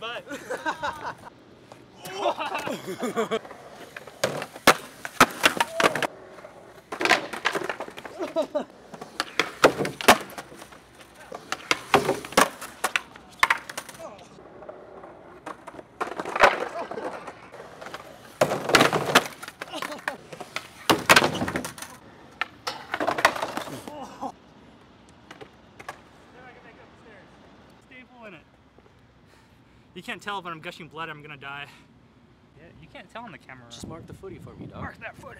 butt. You can't tell, but I'm gushing blood. I'm gonna die. Yeah, you can't tell on the camera. Just mark the footy for me, dog. Mark that footy.